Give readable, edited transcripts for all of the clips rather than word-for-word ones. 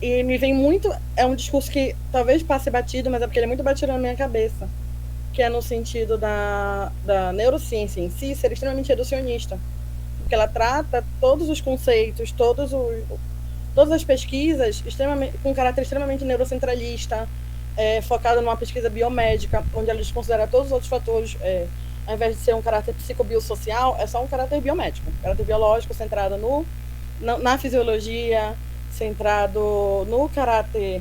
E me vem muito, é um discurso que talvez passe batido, mas é porque ele é muito batido na minha cabeça, que é no sentido da neurociência em si ser extremamente reducionista, porque ela trata todos os conceitos, todas as pesquisas com caráter extremamente neurocentralista, focado numa pesquisa biomédica, onde eles consideram todos os outros fatores, ao invés de ser um caráter psicobiosocial, é só um caráter biomédico, um caráter biológico centrado na fisiologia, centrado no caráter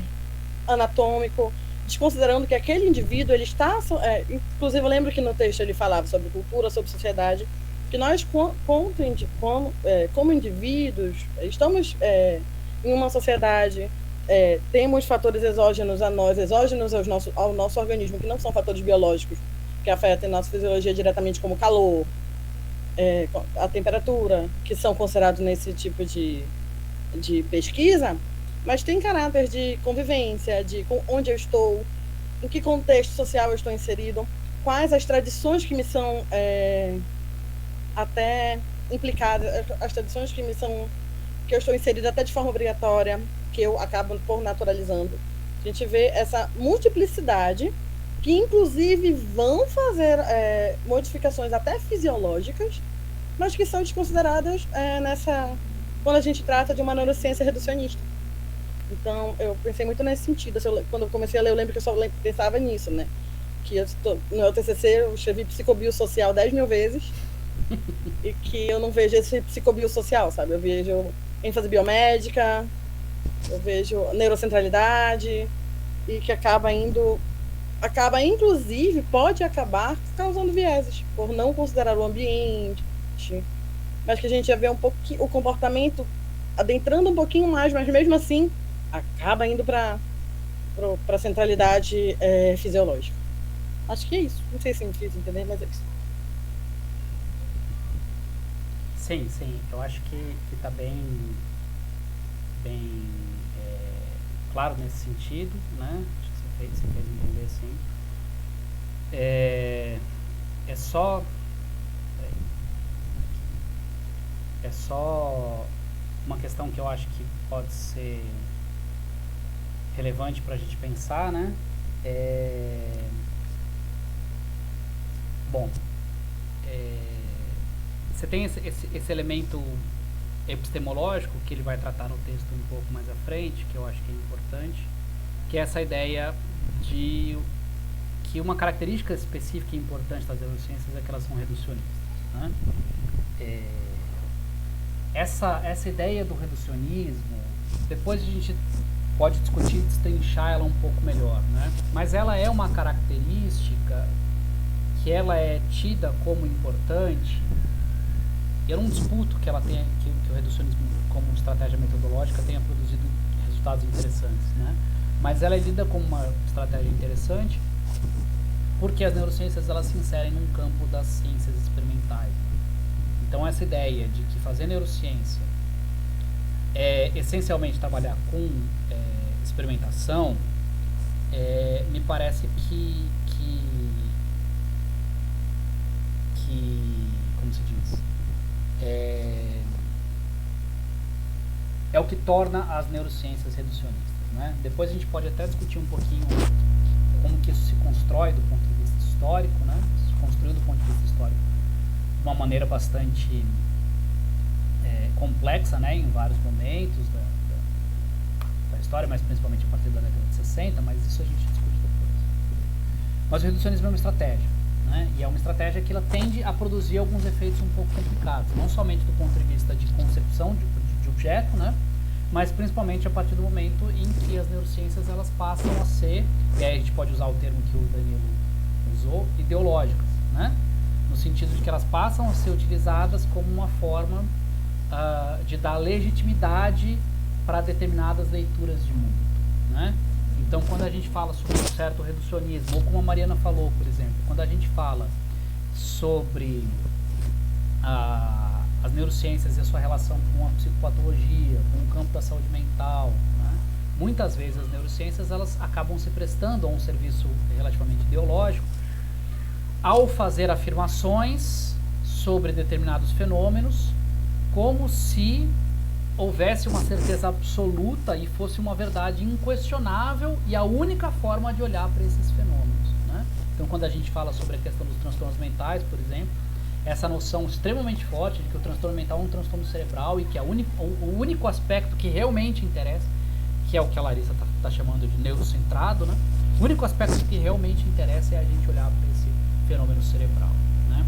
anatômico, desconsiderando que aquele indivíduo ele está, inclusive eu lembro que no texto ele falava sobre cultura, sobre sociedade, que nós como indivíduos estamos em uma sociedade, temos fatores exógenos a nós, exógenos ao nosso organismo, que não são fatores biológicos que afetam a nossa fisiologia diretamente, como calor, a temperatura, que são considerados nesse tipo de pesquisa, mas tem caráter de convivência, de onde eu estou, em que contexto social eu estou inserido, quais as tradições que me são até implicadas, as tradições que eu estou inserida até de forma obrigatória, que eu acabo por naturalizando. A gente vê essa multiplicidade que inclusive vão fazer modificações até fisiológicas, mas que são desconsideradas quando a gente trata de uma neurociência reducionista. Então, eu pensei muito nesse sentido. Quando eu comecei a ler, eu lembro que eu só pensava nisso, né? No meu TCC eu escrevi psicobiosocial 10 mil vezes e que eu não vejo esse psicobiosocial, sabe? Eu vejo ênfase biomédica, eu vejo neurocentralidade e que inclusive, pode acabar causando vieses, por não considerar o ambiente, mas que a gente já vê um pouquinho o comportamento adentrando um pouquinho mais, mas mesmo assim acaba indo para a centralidade fisiológica. Acho que é isso. Não sei se me fiz entender, mas é isso. Sim, sim. Eu acho que está bem claro nesse sentido, né? Acho que você fez entender sim. É só é só uma questão que eu acho que pode ser relevante para a gente pensar, né? Bom, você tem esse elemento epistemológico que ele vai tratar no texto um pouco mais à frente, que eu acho que é importante, que é essa ideia de que uma característica específica e importante das neurociências é que elas são reducionistas, né? Essa ideia do reducionismo, depois a gente pode discutir e destrinchar ela um pouco melhor, né? Mas ela é uma característica que ela é tida como importante. Eu não disputo que ela tenha, que o reducionismo como estratégia metodológica tenha produzido resultados interessantes, né? Mas ela é lida como uma estratégia interessante porque as neurociências elas se inserem num campo das ciências experimentais. Então essa ideia de que fazer neurociência é essencialmente trabalhar com experimentação, me parece que como se diz, é o que torna as neurociências reducionistas, né? Depois a gente pode até discutir um pouquinho como que isso se constrói do ponto de vista histórico, né? Se construiu do ponto de vista histórico de uma maneira bastante complexa, né? Em vários momentos da história, mas principalmente a partir da década de 60, mas isso a gente discute depois. Mas o reducionismo é uma estratégia, né? E é uma estratégia que ela tende a produzir alguns efeitos um pouco complicados, não somente do ponto de vista de concepção de objeto, né? Mas principalmente a partir do momento em que as neurociências elas passam a ser, e aí a gente pode usar o termo que o Danilo usou, ideológicas, né? No sentido de que elas passam a ser utilizadas como uma forma de dar legitimidade para determinadas leituras de mundo, né? Então, quando a gente fala sobre um certo reducionismo, ou como a Mariana falou, por exemplo, quando a gente fala sobre as neurociências e a sua relação com a psicopatologia, com o campo da saúde mental, né? Muitas vezes as neurociências elas acabam se prestando a um serviço relativamente ideológico ao fazer afirmações sobre determinados fenômenos como se houvesse uma certeza absoluta e fosse uma verdade inquestionável e a única forma de olhar para esses fenômenos, né? Então, quando a gente fala sobre a questão dos transtornos mentais, por exemplo, essa noção extremamente forte de que o transtorno mental é um transtorno cerebral e que o único aspecto que realmente interessa, que é o que a Larissa está chamando de neurocentrado, né? O único aspecto que realmente interessa é a gente olhar para esse fenômeno cerebral, né?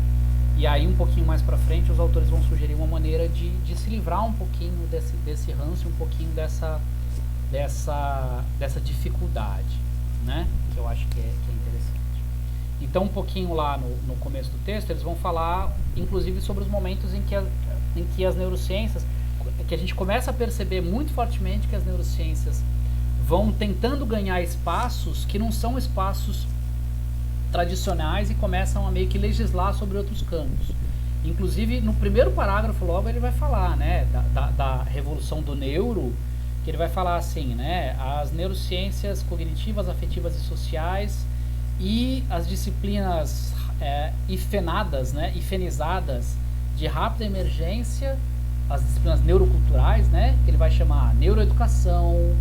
E aí, um pouquinho mais para frente, os autores vão sugerir uma maneira de se livrar um pouquinho desse ranço, um pouquinho dessa dificuldade, né? Que eu acho que é interessante. Então, um pouquinho lá no começo do texto, eles vão falar, inclusive, sobre os momentos em que as neurociências, que a gente começa a perceber muito fortemente que as neurociências vão tentando ganhar espaços que não são espaços tradicionais e começam a meio que legislar sobre outros campos. Inclusive, no primeiro parágrafo logo ele vai falar, né, da revolução do neuro, que ele vai falar assim, né, as neurociências cognitivas, afetivas e sociais e as disciplinas ifenadas, né, ifenizadas de rápida emergência, as disciplinas neuroculturais, né, que ele vai chamar neuroeducação,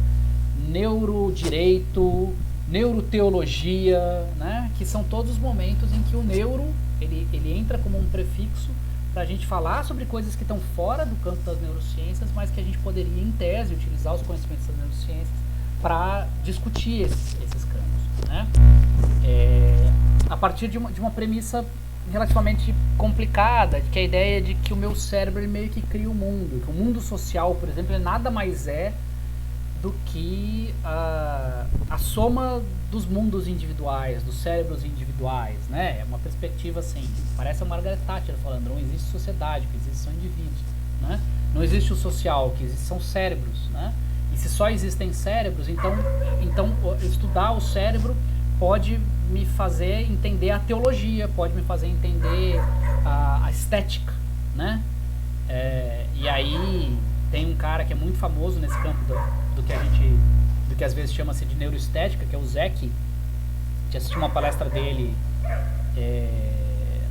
neurodireito, neuroteologia, né, que são todos os momentos em que o neuro ele entra como um prefixo para a gente falar sobre coisas que estão fora do campo das neurociências, mas que a gente poderia, em tese, utilizar os conhecimentos das neurociências para discutir esses campos, né? A partir de uma premissa relativamente complicada, que é a ideia de que o meu cérebro ele meio que cria o mundo, que o mundo social, por exemplo, ele nada mais é do que a soma dos mundos individuais, dos cérebros individuais, né? É uma perspectiva assim, parece a Margaret Thatcher falando, não existe sociedade, o que existe são indivíduos, né? Não existe o social, o que existe são cérebros, né? E se só existem cérebros, então estudar o cérebro pode me fazer entender a teologia, pode me fazer entender a estética, né? E aí tem um cara que é muito famoso nesse campo do que às vezes chama-se de neuroestética, que é o Zec. Já assisti uma palestra dele,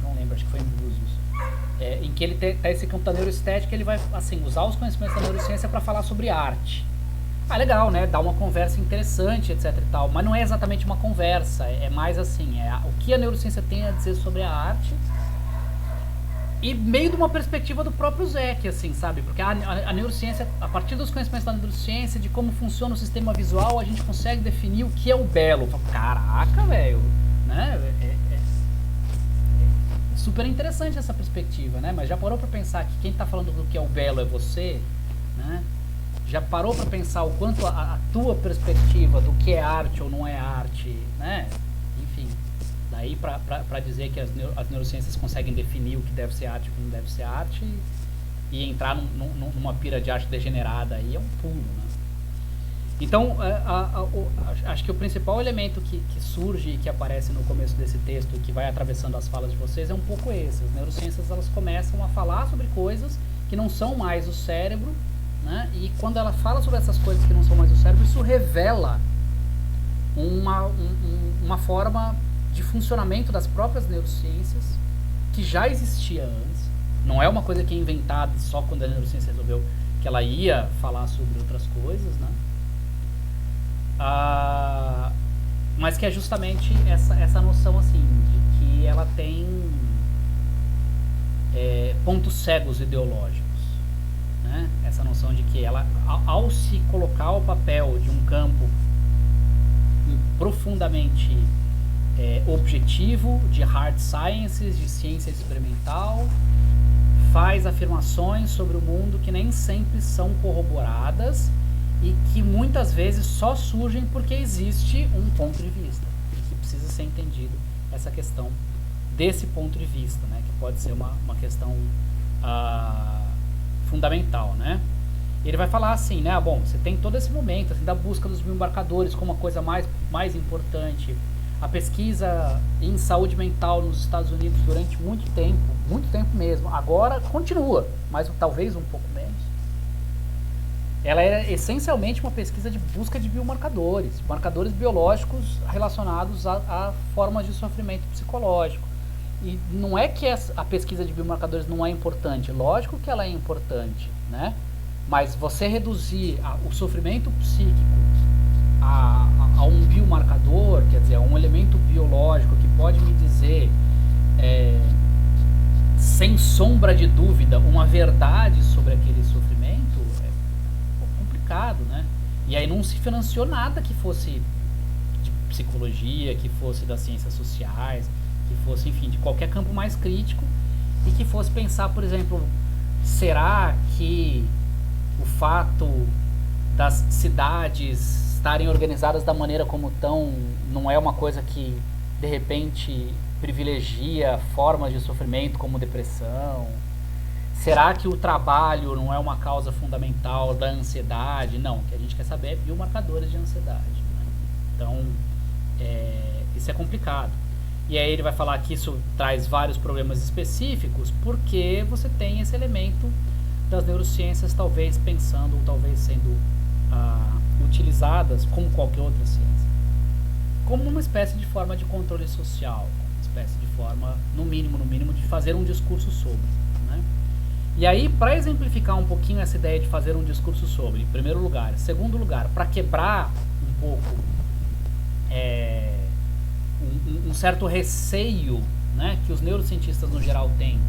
não lembro, acho que foi em Búzios, em que ele tem esse campo da neuroestética, ele vai assim, usar os conhecimentos da neurociência para falar sobre arte. Legal, né? Dá uma conversa interessante, etc e tal, mas não é exatamente uma conversa, é mais assim, o que a neurociência tem a dizer sobre a arte e meio de uma perspectiva do próprio Zec, assim, sabe? Porque a neurociência, a partir dos conhecimentos da neurociência, de como funciona o sistema visual, a gente consegue definir o que é o belo. Caraca, velho, né? É super interessante essa perspectiva, né? Mas já parou pra pensar que quem tá falando do que é o belo é você, né? Já parou para pensar o quanto a tua perspectiva do que é arte ou não é arte, né? Enfim, daí para dizer que as neurociências conseguem definir o que deve ser arte e o que não deve ser arte e entrar numa pira de arte degenerada aí é um pulo, né? Então, acho que o principal elemento que surge e que aparece no começo desse texto e que vai atravessando as falas de vocês é um pouco esse. As neurociências elas começam a falar sobre coisas que não são mais o cérebro, né? E quando ela fala sobre essas coisas que não são mais o cérebro, isso revela uma forma de funcionamento das próprias neurociências que já existia antes. Não é uma coisa que é inventada só quando a neurociência resolveu que ela ia falar sobre outras coisas, né? Mas que é justamente essa noção assim, de que ela tem pontos cegos ideológicos. Né? Essa noção de que ela, ao se colocar ao papel de um campo profundamente objetivo, de hard sciences, de ciência experimental, faz afirmações sobre o mundo que nem sempre são corroboradas e que muitas vezes só surgem porque existe um ponto de vista e que precisa ser entendido essa questão desse ponto de vista, né? Que pode ser uma questão fundamental, né? Ele vai falar assim, né? Bom, você tem todo esse momento assim, da busca dos biomarcadores como a coisa mais importante. A pesquisa em saúde mental nos Estados Unidos durante muito tempo mesmo. Agora continua, mas talvez um pouco menos. Ela é essencialmente uma pesquisa de busca de biomarcadores, marcadores biológicos relacionados a formas de sofrimento psicológico. E não é que a pesquisa de biomarcadores não é importante, lógico que ela é importante, né? Mas você reduzir o sofrimento psíquico a um biomarcador, quer dizer, a um elemento biológico que pode me dizer, sem sombra de dúvida, uma verdade sobre aquele sofrimento, é complicado, né? E aí não se financiou nada que fosse de psicologia, que fosse das ciências sociais, que fosse, enfim, de qualquer campo mais crítico, e que fosse pensar, por exemplo, será que o fato das cidades estarem organizadas da maneira como estão não é uma coisa que, de repente, privilegia formas de sofrimento como depressão? Será que o trabalho não é uma causa fundamental da ansiedade? Não, o que a gente quer saber é biomarcadores de ansiedade, né? Então, isso é complicado. E aí ele vai falar que isso traz vários problemas específicos, porque você tem esse elemento das neurociências talvez pensando ou talvez sendo utilizadas como qualquer outra ciência, como uma espécie de forma de controle social, uma espécie de forma, no mínimo, de fazer um discurso sobre, né? E aí, para exemplificar um pouquinho essa ideia de fazer um discurso sobre, em primeiro lugar. Segundo lugar, para quebrar um pouco um certo receio, né, que os neurocientistas no geral têm,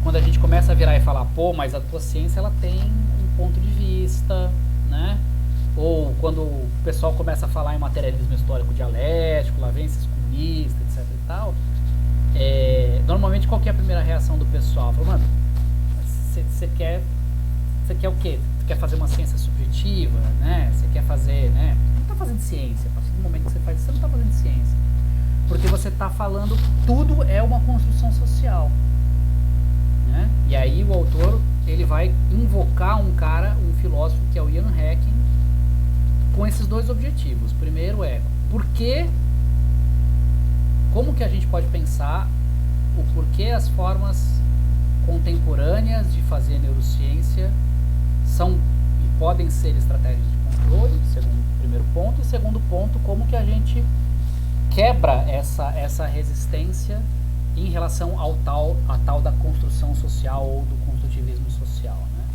quando a gente começa a virar e falar, pô, mas a tua ciência ela tem um ponto de vista, né? Ou quando o pessoal começa a falar em materialismo histórico dialético, lá vem esses comunistas, etc e tal, normalmente qual que é a primeira reação do pessoal? Fala, mano, você quer o quê? Você quer fazer uma ciência subjetiva, né? Você quer fazer, né? Você não está fazendo ciência. A partir do momento que você faz isso, você não está fazendo ciência. Porque você está falando que tudo é uma construção social, né? E aí o autor, ele vai invocar um filósofo que é o Ian Hacking, com esses dois objetivos. Primeiro como que a gente pode pensar o porquê as formas contemporâneas de fazer neurociência são e podem ser estratégias de controle, segundo o primeiro ponto. E segundo ponto, como que a gente quebra essa resistência em relação à tal da construção social ou do construtivismo social, né?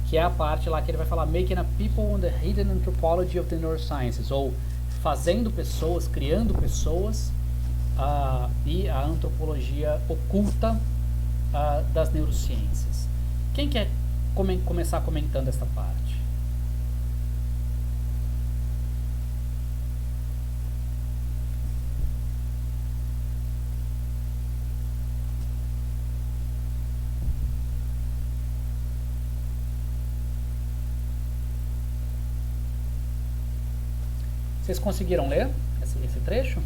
Que é a parte lá que ele vai falar Making a People on the Hidden Anthropology of the Neurosciences, ou fazendo pessoas, criando pessoas, e a antropologia oculta das neurociências. Quem quer começar comentando esta parte? Vocês conseguiram ler esse trecho?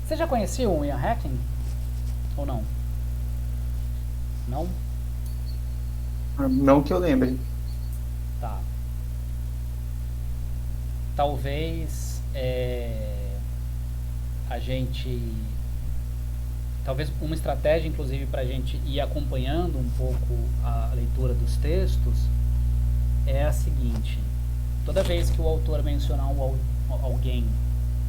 Você já conhecia o Ian Hacking? Ou não? Não? Não que eu lembre. Tá. Talvez a gente... Talvez uma estratégia, inclusive, para a gente ir acompanhando um pouco a leitura dos textos é a seguinte: toda vez que o autor mencionar alguém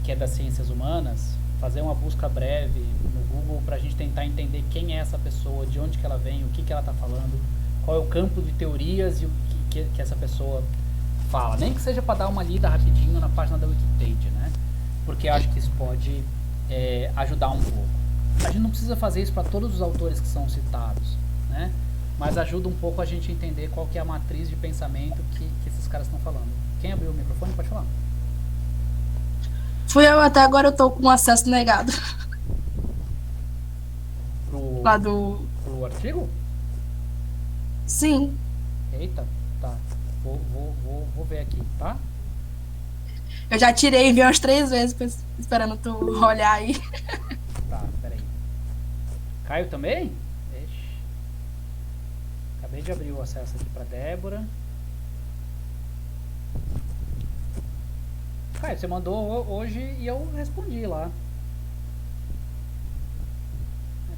que é das ciências humanas, fazer uma busca breve no Google para a gente tentar entender quem é essa pessoa, de onde que ela vem, o que ela está falando, qual é o campo de teorias e o que essa pessoa fala. Nem que seja para dar uma lida rapidinho na página da Wikipedia, né? Porque eu acho que isso pode ajudar um pouco. A gente não precisa fazer isso para todos os autores que são citados, né? Mas ajuda um pouco a gente entender qual que é a matriz de pensamento que esses caras estão falando. Quem abriu o microfone pode falar. Fui eu, até agora eu tô com acesso negado. Lá do... Pro artigo? Sim. Eita, tá. Vou ver aqui, tá? Eu já tirei e enviei umas 3 vezes esperando tu olhar aí. Tá, peraí. Caio também? Acabei de abrir o acesso aqui pra Débora. Caio, você mandou hoje e eu respondi lá.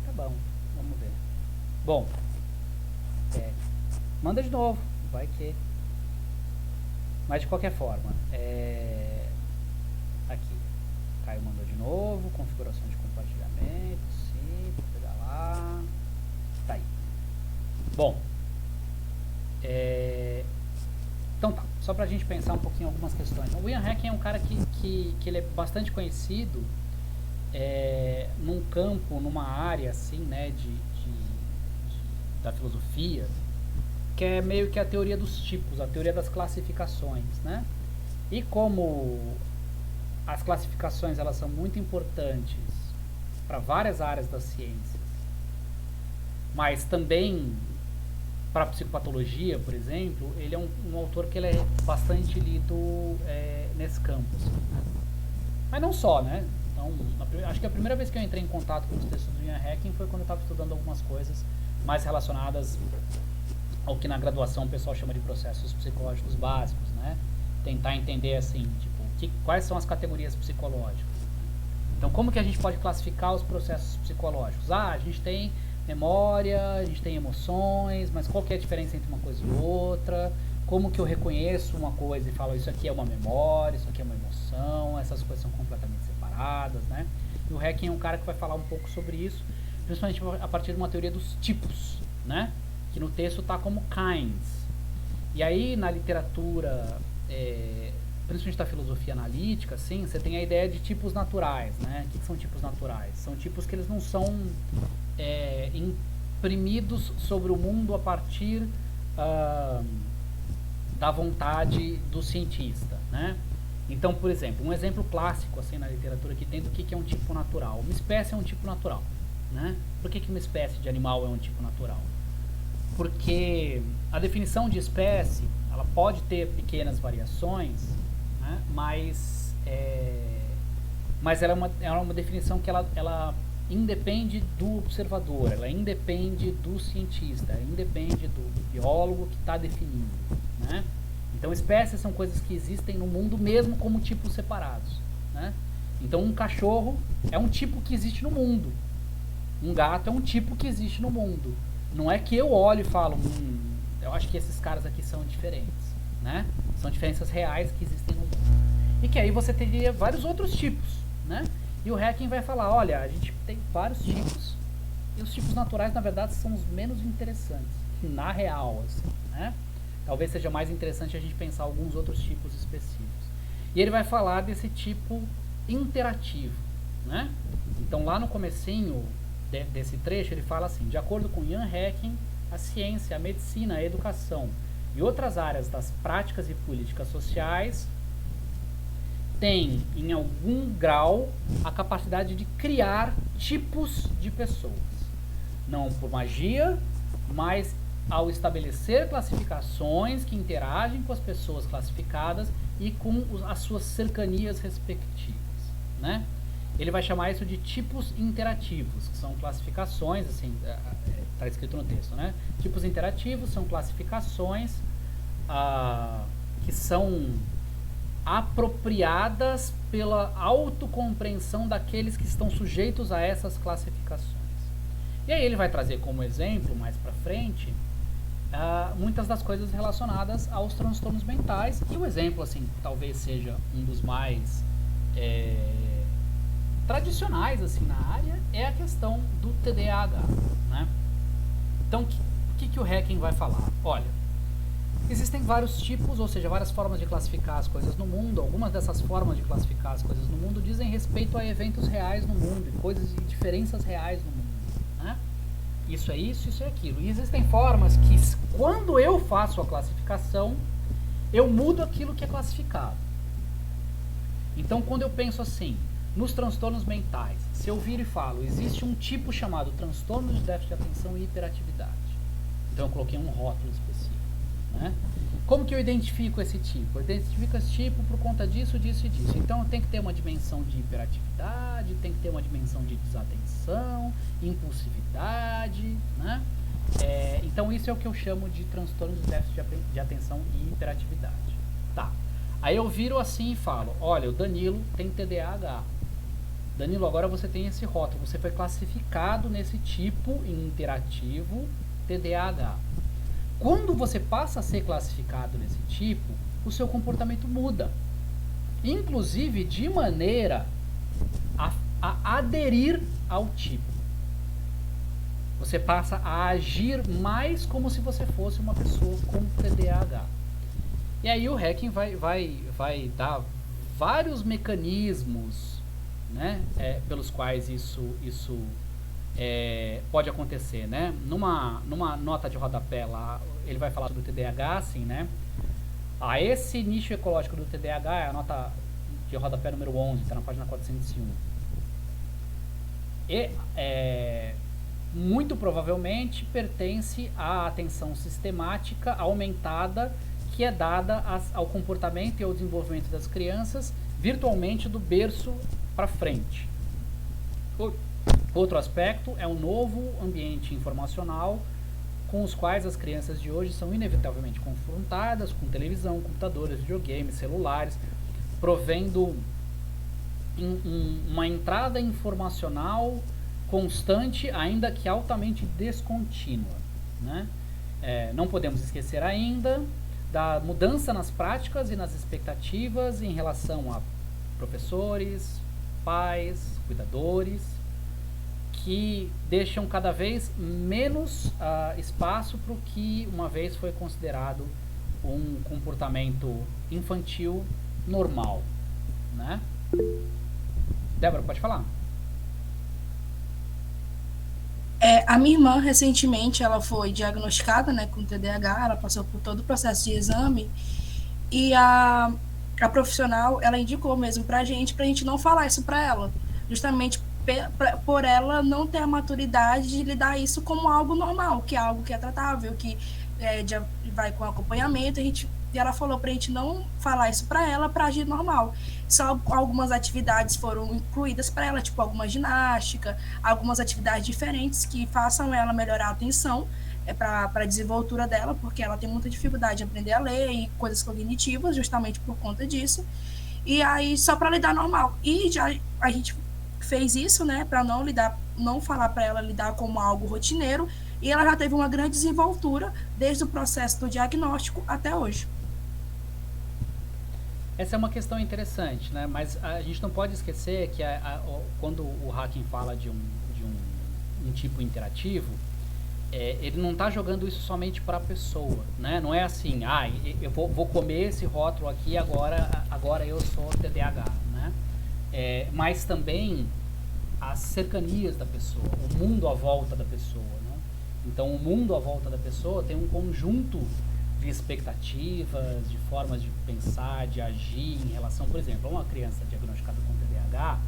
Tá bom, vamos ver. Bom, manda de novo, vai que... Mas de qualquer forma, aqui, Caio mandou de novo, configuração de compartilhamento, sim, vou pegar lá. Bom, então tá, só pra gente pensar um pouquinho em algumas questões. O Ian Hacking é um cara que ele é bastante conhecido num campo, numa área assim, né, da filosofia, que é meio que a teoria dos tipos, a teoria das classificações, né? E como as classificações elas são muito importantes para várias áreas das ciências, mas também para a psicopatologia, por exemplo, ele é um autor que ele é bastante lido nesse campo. Assim, né? Mas não só, né? Então, acho que a primeira vez que eu entrei em contato com os textos do Ian Hacking foi quando eu estava estudando algumas coisas mais relacionadas ao que na graduação o pessoal chama de processos psicológicos básicos, né? Tentar entender assim, tipo, quais são as categorias psicológicas. Então, como que a gente pode classificar os processos psicológicos? A gente tem memória, a gente tem emoções, mas qual que é a diferença entre uma coisa e outra? Como que eu reconheço uma coisa e falo, isso aqui é uma memória, isso aqui é uma emoção, essas coisas são completamente separadas, né? E o Hacking é um cara que vai falar um pouco sobre isso, principalmente a partir de uma teoria dos tipos, né? Que no texto está como kinds. E aí, na literatura, principalmente da filosofia analítica, assim, você tem a ideia de tipos naturais, né? O que são tipos naturais? São tipos que eles não são imprimidos sobre o mundo a partir da vontade do cientista, né? Então, por exemplo, um exemplo clássico assim na literatura aqui dentro do que é um tipo natural. Uma espécie é um tipo natural, né? Por que uma espécie de animal é um tipo natural? Porque a definição de espécie, ela pode ter pequenas variações, né? Mas ela é uma definição que ela independe do observador, ela independe do cientista, ela independe do biólogo que está definindo, né? Então, espécies são coisas que existem no mundo mesmo como tipos separados, né? Então, um cachorro é um tipo que existe no mundo. Um gato é um tipo que existe no mundo. Não é que eu olho e falo, eu acho que esses caras aqui são diferentes, né? São diferenças reais que existem no mundo. E que aí você teria vários outros tipos, né? E o Hacking vai falar, olha, a gente tem vários tipos, e os tipos naturais, na verdade, são os menos interessantes, na real, assim, né? Talvez seja mais interessante a gente pensar alguns outros tipos específicos. E ele vai falar desse tipo interativo, né? Então, lá no comecinho desse trecho, ele fala assim, de acordo com Ian Hacking, a ciência, a medicina, a educação e outras áreas das práticas e políticas sociais têm, em algum grau, a capacidade de criar tipos de pessoas. Não por magia, mas ao estabelecer classificações que interagem com as pessoas classificadas e com as suas cercanias respectivas, né? Ele vai chamar isso de tipos interativos, que são classificações, assim, está escrito no texto, né? Tipos interativos são classificações que são apropriadas pela autocompreensão daqueles que estão sujeitos a essas classificações. E aí ele vai trazer como exemplo, mais para frente, muitas das coisas relacionadas aos transtornos mentais, e o exemplo, assim, talvez seja um dos mais tradicionais, assim, na área, é a questão do TDAH, né? Então, o que o Hacking vai falar? Olha, existem vários tipos, ou seja, várias formas de classificar as coisas no mundo. Algumas dessas formas de classificar as coisas no mundo dizem respeito a eventos reais no mundo, e coisas e diferenças reais no mundo, né? Isso é isso, isso é aquilo. E existem formas que, quando eu faço a classificação, eu mudo aquilo que é classificado. Então, quando eu penso assim, nos transtornos mentais, se eu viro e falo, existe um tipo chamado transtorno de déficit de atenção e hiperatividade. Então, eu coloquei um rótulo específico, né? Como que eu identifico esse tipo? Eu identifico esse tipo por conta disso, disso e disso. Então, tem que ter uma dimensão de hiperatividade, tem que ter uma dimensão de desatenção, impulsividade, né? Então, isso é o que eu chamo de transtorno de déficit de atenção e hiperatividade. Tá. Aí eu viro assim e falo, olha, o Danilo tem TDAH. Danilo, agora você tem esse rótulo, você foi classificado nesse tipo interativo TDAH. Quando você passa a ser classificado nesse tipo, o seu comportamento muda. Inclusive de maneira a aderir ao tipo. você passa a agir mais como se você fosse uma pessoa com TDAH. E aí o Hacking vai dar vários mecanismos, né, pelos quais isso pode acontecer, né? Numa nota de rodapé lá, ele vai falar sobre o TDAH, assim, né? Esse nicho ecológico do TDAH é a nota de rodapé número 11, está na página 401. Muito provavelmente pertence à atenção sistemática aumentada que é dada ao comportamento e ao desenvolvimento das crianças virtualmente do berço para frente. Outro aspecto é um novo ambiente informacional com os quais as crianças de hoje são inevitavelmente confrontadas com televisão, computadores, videogames, celulares, provendo uma entrada informacional constante, ainda que altamente descontínua, né? Não podemos esquecer ainda da mudança nas práticas e nas expectativas em relação a professores, pais, cuidadores, que deixam cada vez menos espaço para o que uma vez foi considerado um comportamento infantil normal, né? Débora, pode falar. A minha irmã, recentemente, ela foi diagnosticada, né, com TDAH, ela passou por todo o processo de exame, e a profissional, ela indicou mesmo pra gente não falar isso pra ela, justamente por ela não ter a maturidade de lidar isso como algo normal, que é algo que é tratável, que vai com acompanhamento, e ela falou pra gente não falar isso pra ela, pra agir normal. Só algumas atividades foram incluídas para ela, tipo alguma ginástica, algumas atividades diferentes que façam ela melhorar a atenção para a desenvoltura dela, porque ela tem muita dificuldade em aprender a ler e coisas cognitivas, justamente por conta disso. E aí, só para lidar normal. E já a gente fez isso, né, para não falar para ela lidar como algo rotineiro, e ela já teve uma grande desenvoltura desde o processo do diagnóstico até hoje. Essa é uma questão interessante, né? Mas a gente não pode esquecer que quando o Hacking fala de um tipo interativo, ele não está jogando isso somente para a pessoa, né? Não é assim, eu vou comer esse rótulo aqui, agora eu sou TDAH, né? Mas também as cercanias da pessoa, o mundo à volta da pessoa, né? Então, o mundo à volta da pessoa tem um conjunto de expectativas, de formas de pensar, de agir em relação, por exemplo, a uma criança diagnosticada com TDAH,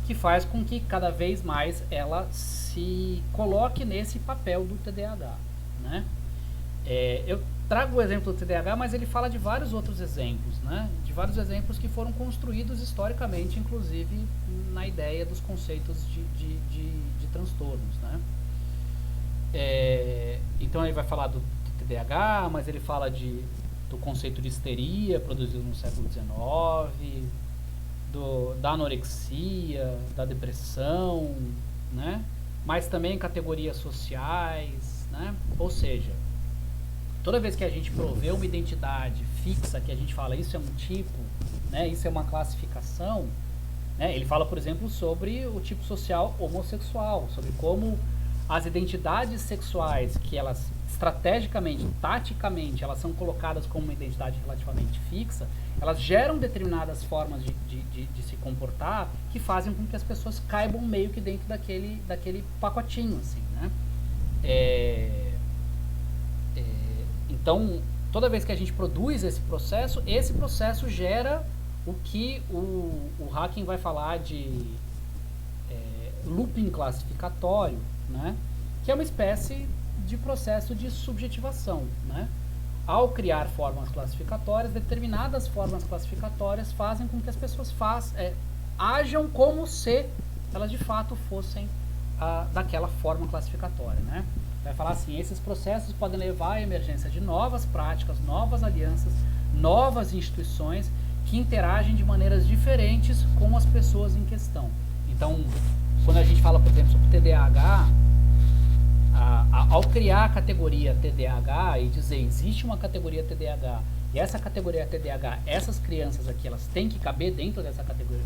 que faz com que cada vez mais ela se coloque nesse papel do TDAH, né? Eu trago o exemplo do TDAH, mas ele fala de vários outros exemplos, né? De vários exemplos que foram construídos historicamente, inclusive na ideia dos conceitos de transtornos, né? Então ele vai falar do TDAH, mas ele fala do conceito de histeria produzido no século XIX, da anorexia, da depressão, né? Mas também categorias sociais, né? Ou seja, toda vez que a gente provê uma identidade fixa, que a gente fala isso é um tipo, né? Isso é uma classificação, né? Ele fala, por exemplo, sobre o tipo social homossexual, sobre como as identidades sexuais que elas estrategicamente, taticamente, elas são colocadas como uma identidade relativamente fixa, elas geram determinadas formas de se comportar que fazem com que as pessoas caibam meio que dentro daquele pacotinho, assim, né? Então, toda vez que a gente produz esse processo gera o que o Hacking vai falar de looping classificatório, né? Que é uma espécie de processo de subjetivação, né? Ao criar formas classificatórias, determinadas formas classificatórias fazem com que as pessoas ajam como se elas de fato fossem daquela forma classificatória, né? Vai falar assim, esses processos podem levar à emergência de novas práticas, novas alianças, novas instituições que interagem de maneiras diferentes com as pessoas em questão. Então, quando a gente fala, por exemplo, sobre TDAH, ao criar a categoria TDAH e dizer existe uma categoria TDAH e essa categoria TDAH, essas crianças aqui, elas têm que caber dentro dessa categoria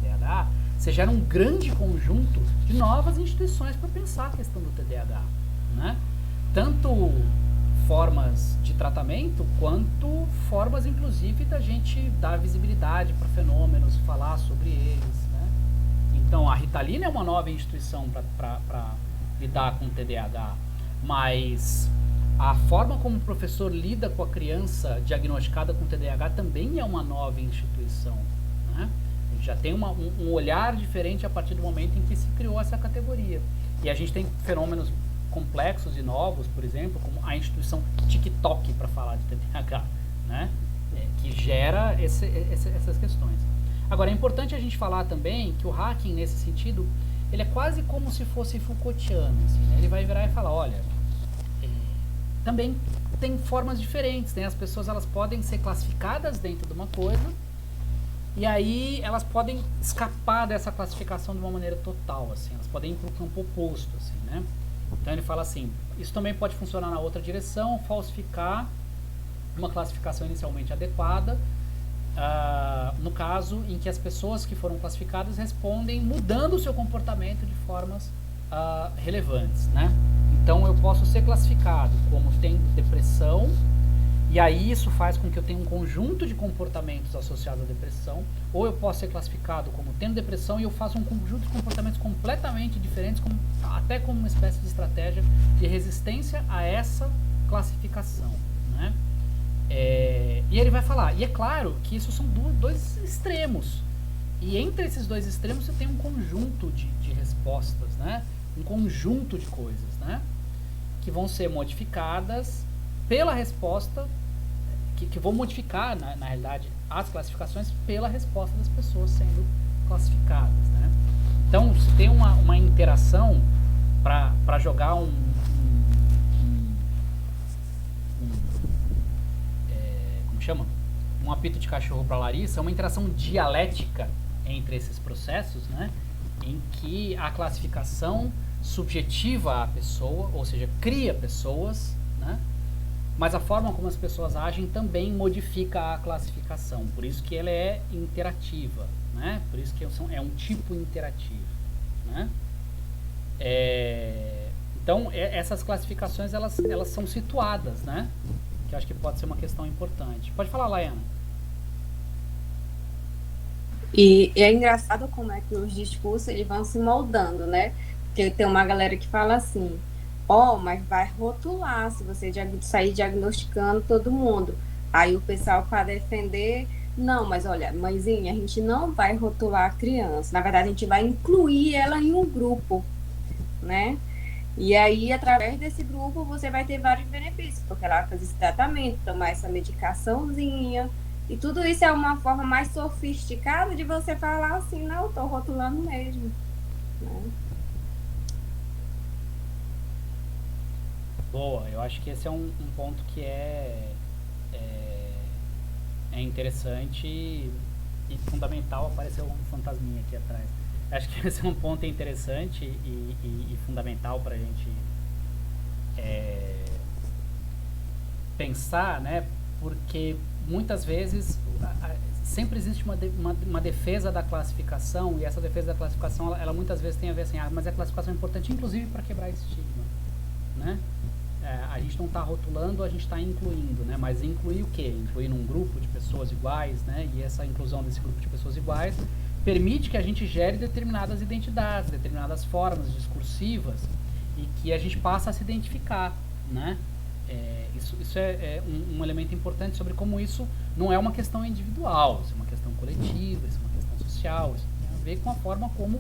TDAH, você gera um grande conjunto de novas instituições para pensar a questão do TDAH, né? Tanto formas de tratamento, quanto formas, inclusive, da gente dar visibilidade para fenômenos, falar sobre eles, né? Então, a Ritalina é uma nova instituição para lidar com o TDAH, mas a forma como o professor lida com a criança diagnosticada com TDAH também é uma nova instituição, né? A gente já tem um olhar diferente a partir do momento em que se criou essa categoria. E a gente tem fenômenos complexos e novos, por exemplo, como a instituição TikTok, para falar de TDAH, né? Que gera essas questões. Agora, é importante a gente falar também que o Hacking, nesse sentido, ele é quase como se fosse Foucaultiano, assim, né? Ele vai virar e falar, olha, também tem formas diferentes, né? As pessoas, elas podem ser classificadas dentro de uma coisa, e aí elas podem escapar dessa classificação de uma maneira total, assim, elas podem ir para o campo oposto, assim, né? Então ele fala assim, isso também pode funcionar na outra direção, falsificar uma classificação inicialmente adequada, no caso em que as pessoas que foram classificadas respondem mudando o seu comportamento de formas relevantes, né? Então eu posso ser classificado como tendo depressão, e aí isso faz com que eu tenha um conjunto de comportamentos associados à depressão, ou eu posso ser classificado como tendo depressão e eu faço um conjunto de comportamentos completamente diferentes, até como uma espécie de estratégia de resistência a essa classificação, né? E ele vai falar, e é claro que isso são dois extremos, e entre esses dois extremos você tem um conjunto de respostas, né? Um conjunto de coisas, né? Que vão ser modificadas pela resposta, que vão modificar, na realidade, as classificações pela resposta das pessoas sendo classificadas, né? Então, se tem uma interação para jogar como chama? Um apito de cachorro para Larissa, uma interação dialética entre esses processos, né? Em que a classificação subjetiva a pessoa, ou seja, cria pessoas, né? Mas a forma como as pessoas agem também modifica a classificação, por isso que ela é interativa, né? Por isso que é um tipo interativo, né? Então, essas classificações, elas são situadas, né? Que eu acho que pode ser uma questão importante. Pode falar, Laiana. E é engraçado como é que os discursos eles vão se moldando, né? Porque tem uma galera que fala assim, mas vai rotular se você sair diagnosticando todo mundo. Aí o pessoal, para defender, não, mas olha, mãezinha, a gente não vai rotular a criança. Na verdade, a gente vai incluir ela em um grupo, né? E aí, através desse grupo, você vai ter vários benefícios, porque ela vai fazer esse tratamento, tomar essa medicaçãozinha. E tudo isso é uma forma mais sofisticada de você falar assim, não, eu tô rotulando mesmo, né? Boa, eu acho que esse é um ponto que é interessante e fundamental. Apareceu um fantasminha aqui atrás. Acho que esse é um ponto interessante e fundamental para a gente pensar, né? Porque muitas vezes sempre existe uma defesa da classificação, e essa defesa da classificação ela muitas vezes tem a ver assim, mas a classificação é importante inclusive para quebrar esse estigma, né? A gente não está rotulando, a gente está incluindo, né? Mas incluir o quê? Incluir num grupo de pessoas iguais, né? E essa inclusão desse grupo de pessoas iguais permite que a gente gere determinadas identidades, determinadas formas discursivas, e que a gente passa a se identificar, né? Isso é um elemento importante sobre como isso não é uma questão individual, isso é uma questão coletiva, isso é uma questão social, isso tem a ver com a forma como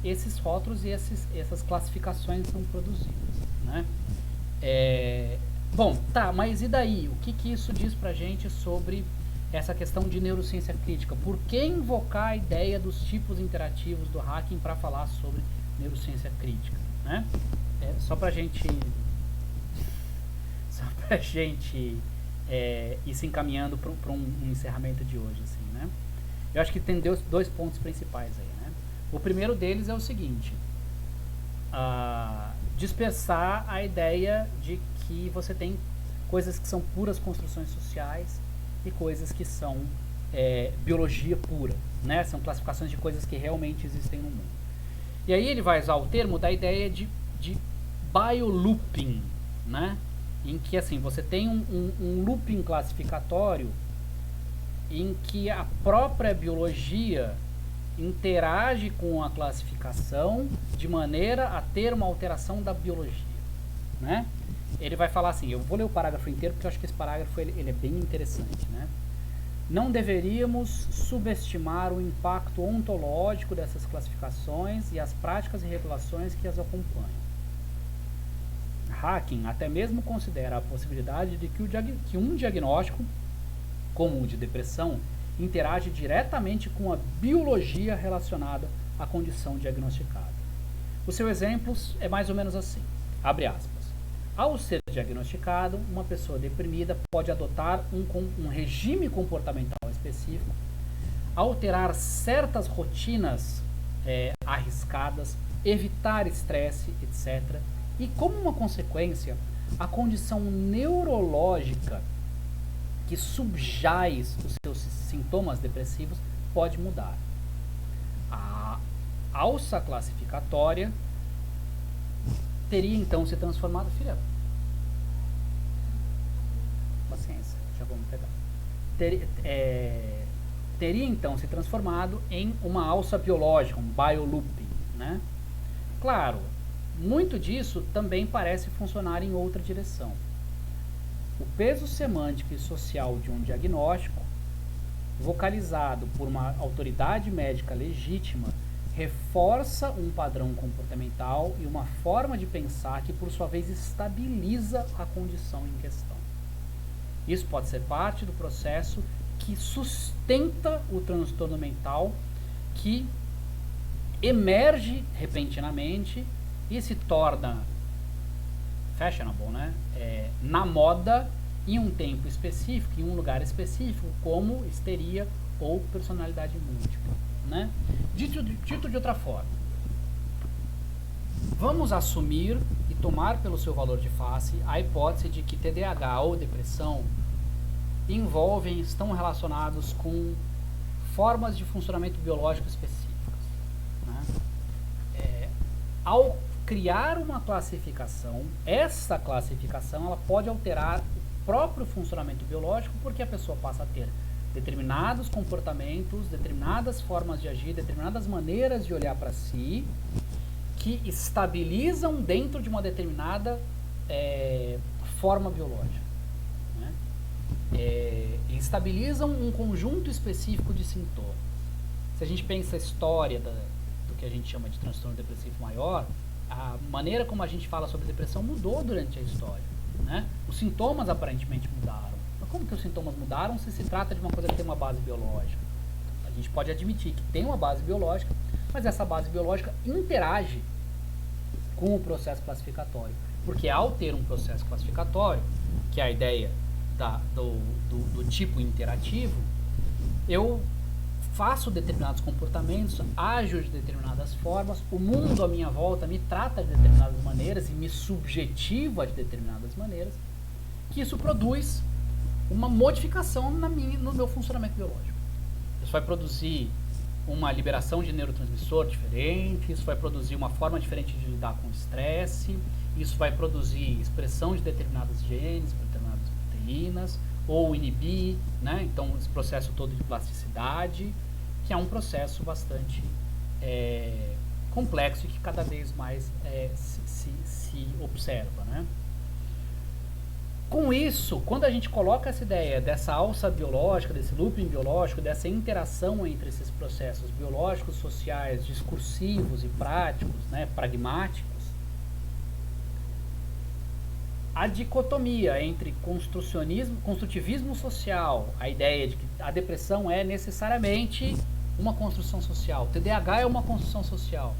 esses rótulos e essas classificações são produzidas, né? Bom, tá, mas e daí? O que isso diz pra gente sobre essa questão de neurociência crítica? Por que invocar a ideia dos tipos interativos do Hacking para falar sobre neurociência crítica, né? Só pra gente ir se encaminhando para um encerramento de hoje, assim, né? Eu acho que tem dois pontos principais aí, né? O primeiro deles é o seguinte: dispersar a ideia de que você tem coisas que são puras construções sociais e coisas que são biologia pura, né? São classificações de coisas que realmente existem no mundo. E aí ele vai usar o termo da ideia de biolooping, né? Em que assim, você tem um looping classificatório em que a própria biologia interage com a classificação de maneira a ter uma alteração da biologia, né? Ele vai falar assim, eu vou ler o parágrafo inteiro porque eu acho que esse parágrafo ele é bem interessante, né? Não deveríamos subestimar o impacto ontológico dessas classificações e as práticas e regulações que as acompanham. Hacking até mesmo considera a possibilidade de que um diagnóstico, como o de depressão, interage diretamente com a biologia relacionada à condição diagnosticada. O seu exemplo é mais ou menos assim, abre aspas. Ao ser diagnosticado, uma pessoa deprimida pode adotar um regime comportamental específico, alterar certas rotinas arriscadas, evitar estresse, etc. E como uma consequência, a condição neurológica que subjaz os seus sintomas depressivos pode mudar. A alça classificatória teria então se transformado... Filha, paciência, já vamos pegar. Teria então se transformado em uma alça biológica, um biolooping, né? Claro, muito disso também parece funcionar em outra direção. O peso semântico e social de um diagnóstico, vocalizado por uma autoridade médica legítima, reforça um padrão comportamental e uma forma de pensar que, por sua vez, estabiliza a condição em questão. Isso pode ser parte do processo que sustenta o transtorno mental, que emerge repentinamente e se torna fashionable, né? Na moda, em um tempo específico, em um lugar específico, como histeria ou personalidade múltipla, né? Dito de outra forma, vamos assumir e tomar pelo seu valor de face a hipótese de que TDAH ou depressão estão relacionados com formas de funcionamento biológico específicas, né? Ao criar uma classificação, essa classificação ela pode alterar o próprio funcionamento biológico, porque a pessoa passa a ter determinados comportamentos, determinadas formas de agir, determinadas maneiras de olhar para si, que estabilizam dentro de uma determinada forma biológica, né? Estabilizam um conjunto específico de sintomas. Se a gente pensa a história do que a gente chama de transtorno depressivo maior, a maneira como a gente fala sobre depressão mudou durante a história, né? Os sintomas aparentemente mudaram. Mas como que os sintomas mudaram se trata de uma coisa que tem uma base biológica? A gente pode admitir que tem uma base biológica, mas essa base biológica interage com o processo classificatório. Porque ao ter um processo classificatório, que é a ideia do tipo interativo, eu faço determinados comportamentos, ajo de determinadas formas, o mundo à minha volta me trata de determinadas maneiras e me subjetiva de determinadas maneiras, que isso produz uma modificação no meu funcionamento biológico. Isso vai produzir uma liberação de neurotransmissor diferente, isso vai produzir uma forma diferente de lidar com o estresse, isso vai produzir expressão de determinados genes, determinadas proteínas, ou inibir, né? Então esse processo todo de plasticidade, que é um processo bastante complexo e que cada vez mais se observa, né? Com isso, quando a gente coloca essa ideia dessa alça biológica, desse looping biológico, dessa interação entre esses processos biológicos, sociais, discursivos e práticos, né, pragmáticos, a dicotomia entre construtivismo social, a ideia de que a depressão é necessariamente uma construção social, TDAH é uma construção social,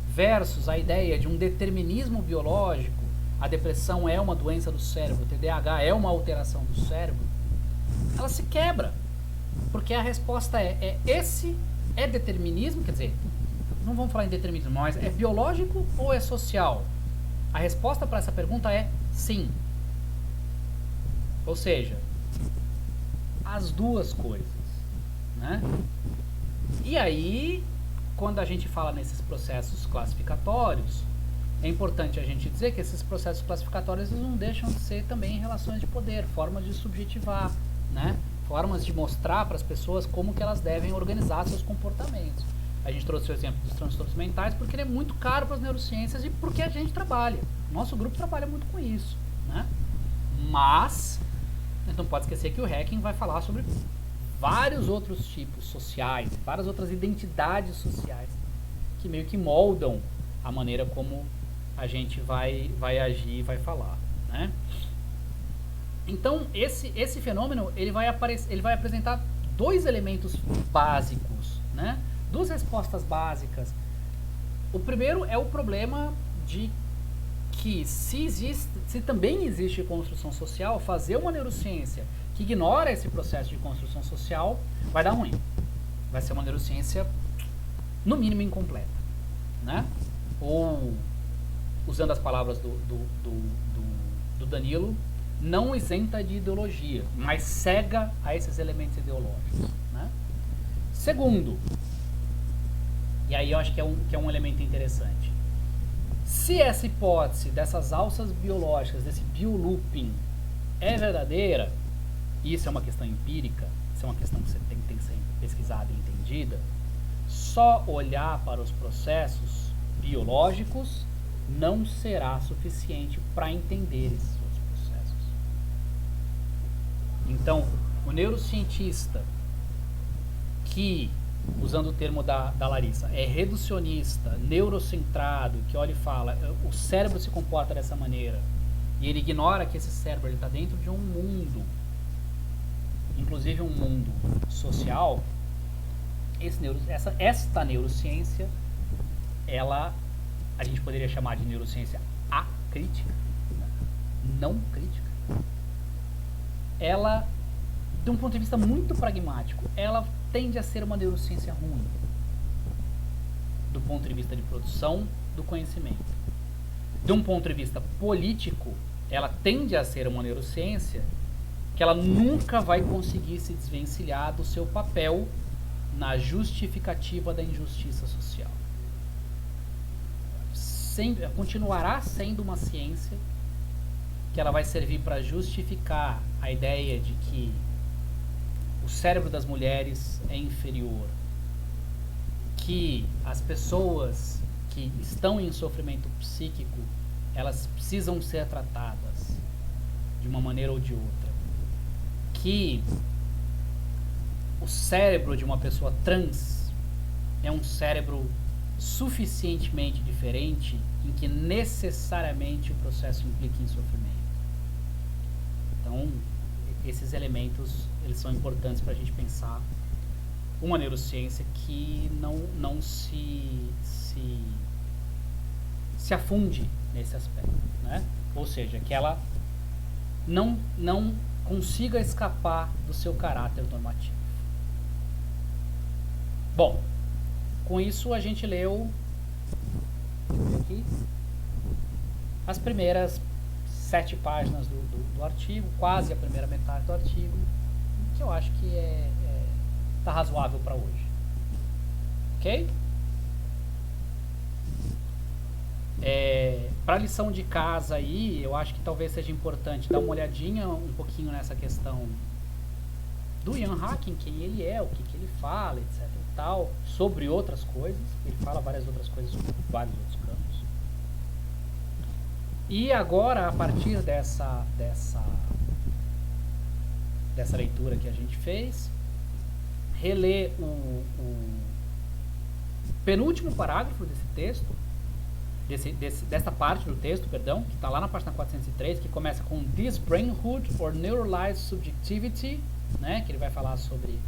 versus a ideia de um determinismo biológico, a depressão é uma doença do cérebro, o TDAH é uma alteração do cérebro, ela se quebra, porque a resposta esse é determinismo, quer dizer, não vamos falar em determinismo, mas é biológico ou é social? A resposta para essa pergunta é sim. Ou seja, as duas coisas. né? E aí, quando a gente fala nesses processos classificatórios, é importante a gente dizer que esses processos classificatórios eles não deixam de ser também relações de poder, formas de subjetivar, né? Formas de mostrar para as pessoas como que elas devem organizar seus comportamentos. A gente trouxe o exemplo dos transtornos mentais porque ele é muito caro para as neurociências e porque a gente trabalha. Nosso grupo trabalha muito com isso, né? Mas a gente não pode esquecer que o Hacking vai falar sobre vários outros tipos sociais, várias outras identidades sociais que meio que moldam a maneira como a gente vai agir, vai falar, né? Então esse fenômeno ele vai apresentar dois elementos básicos, né? Duas respostas básicas. O primeiro é o problema de que se também existe construção social, fazer uma neurociência que ignora esse processo de construção social vai dar ruim. Vai ser uma neurociência no mínimo incompleta, né? Ou, usando as palavras do Danilo, não isenta de ideologia, mas cega a esses elementos ideológicos, né? Segundo, e aí eu acho que é um elemento interessante, se essa hipótese dessas alças biológicas, desse biolooping, é verdadeira, e isso é uma questão empírica, isso é uma questão que você tem que ser pesquisada e entendida, só olhar para os processos biológicos não será suficiente para entender esses outros processos. Então, o neurocientista que, usando o termo da Larissa, é reducionista, neurocentrado, que olha e fala, o cérebro se comporta dessa maneira, e ele ignora que esse cérebro está dentro de um mundo, inclusive um mundo social, esta neurociência, a gente poderia chamar de neurociência acrítica, não crítica. Ela, de um ponto de vista muito pragmático, ela tende a ser uma neurociência ruim, do ponto de vista de produção do conhecimento. De um ponto de vista político, ela tende a ser uma neurociência que ela nunca vai conseguir se desvencilhar do seu papel na justificativa da injustiça social. Continuará sendo uma ciência que ela vai servir para justificar a ideia de que o cérebro das mulheres é inferior, que as pessoas que estão em sofrimento psíquico, elas precisam ser tratadas de uma maneira ou de outra, que o cérebro de uma pessoa trans é um cérebro suficientemente diferente em que necessariamente o processo implica em sofrimento. Então, esses elementos eles são importantes para a gente pensar uma neurociência que não se afunde nesse aspecto, né? Ou seja, que ela não consiga escapar do seu caráter normativo. Bom, com isso a gente leu aqui as primeiras 7 páginas do artigo, quase a primeira metade do artigo, que eu acho que tá razoável para hoje. Ok? Para a lição de casa aí, eu acho que talvez seja importante dar uma olhadinha um pouquinho nessa questão do Ian Hacking, quem ele é, o que ele fala, etc e tal, sobre outras coisas. Ele fala várias outras coisas sobre vários outros campos. E agora, a partir dessa leitura que a gente fez, reler o penúltimo parágrafo desse texto, dessa parte do texto, perdão, que está lá na página 403, que começa com This Brainhood or Neuralized Subjectivity, né, que ele vai falar sobre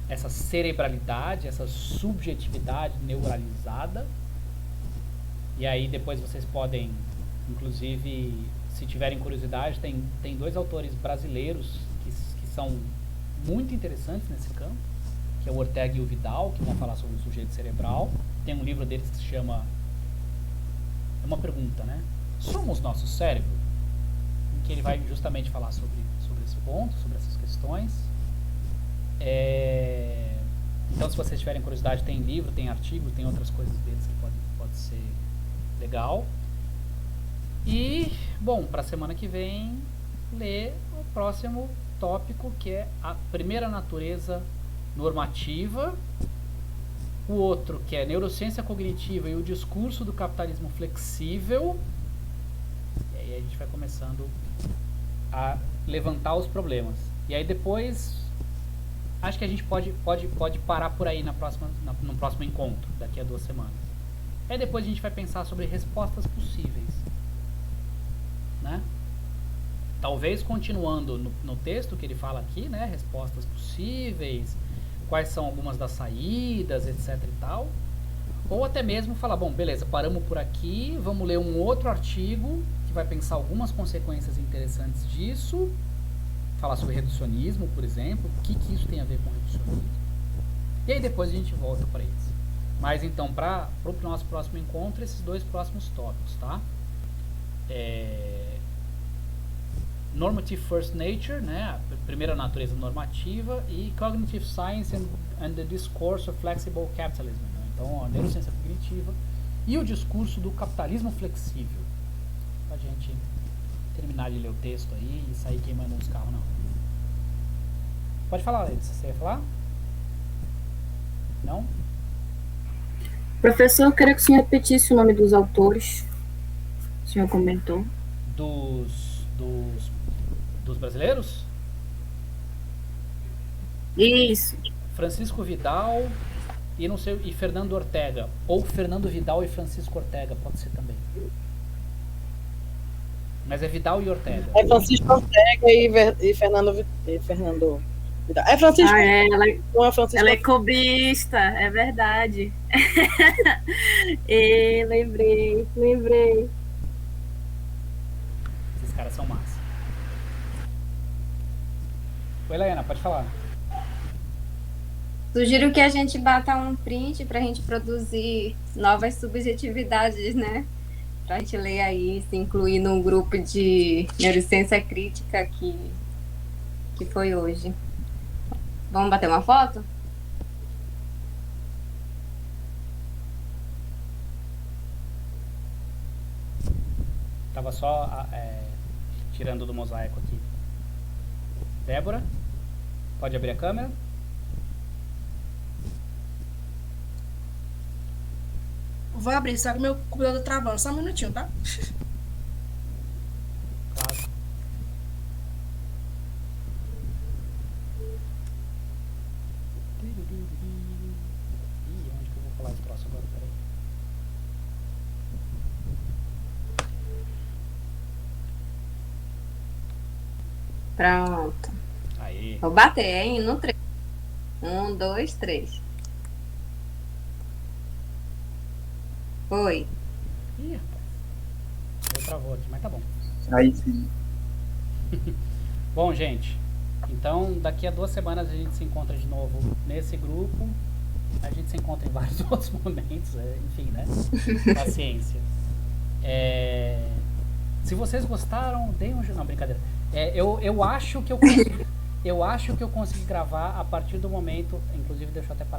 essa cerebralidade, essa subjetividade neuralizada. E aí depois vocês podem, inclusive, se tiverem curiosidade, tem 2 autores brasileiros que são muito interessantes nesse campo, que é o Ortega e o Vidal, que vão falar sobre o sujeito cerebral. Tem um livro deles que se chama... É uma pergunta, né? Somos nosso cérebro? Em que ele vai justamente falar sobre esse ponto, sobre essas questões. Então, se vocês tiverem curiosidade, tem livro, tem artigo, tem outras coisas deles que pode ser legal. E, bom, para a semana que vem, ler o próximo tópico, que é a primeira natureza normativa, o outro que é neurociência cognitiva e o discurso do capitalismo flexível. E aí a gente vai começando a levantar os problemas. E aí depois, acho que a gente pode parar por aí no próximo encontro, daqui a 2 semanas. Aí depois a gente vai pensar sobre respostas possíveis, né? Talvez continuando no texto que ele fala aqui, né? Respostas possíveis, quais são algumas das saídas, etc e tal. Ou até mesmo falar, bom, beleza, paramos por aqui, vamos ler um outro artigo que vai pensar algumas consequências interessantes disso, falar sobre reducionismo, por exemplo, o que isso tem a ver com reducionismo. E aí depois a gente volta para isso. Mas então, para o nosso próximo encontro, esses 2 próximos tópicos, tá? Normative First Nature, né, a primeira natureza normativa, e Cognitive Science and the Discourse of Flexible Capitalism, né? Então, a neurociência cognitiva e o discurso do capitalismo flexível. Pra gente terminar de ler o texto aí e sair queimando uns carros, não. Pode falar, Edson, você ia falar? Não? Professor, eu queria que o senhor repetisse o nome dos autores. O senhor comentou. Dos brasileiros? Isso. Francisco Vidal e Fernando Ortega. Ou Fernando Vidal e Francisco Ortega, pode ser também. Mas é Vidal e Ortega. É Francisco Ortega e Fernando Vidal. É Francisco. Não é Francisco. Ela é cobista, é verdade. Lembrei. Esses caras são massa. Oi, Helena, pode falar. Sugiro que a gente bata um print para a gente produzir novas subjetividades, né? Para a gente ler aí, se incluir num grupo de neurociência crítica que foi hoje. Vamos bater uma foto? Tava só tirando do mosaico aqui. Débora, pode abrir a câmera? Vou abrir, só que meu computador tá travando. Só um minutinho, tá? Claro. Ih, onde que eu vou falar esse troço agora? Peraí. Pronto. Aí. Vou bater, hein? No 3. 1, 2, 3. Foi. Ih, rapaz. Eu travou aqui, mas tá bom. Aí sim. Bom, gente. Então, daqui a 2 semanas a gente se encontra de novo nesse grupo. A gente se encontra em vários outros momentos, enfim, né? Paciência. Se vocês gostaram, deem um... Não, brincadeira. Eu acho que eu consegui gravar a partir do momento... Inclusive, deixa eu até parar.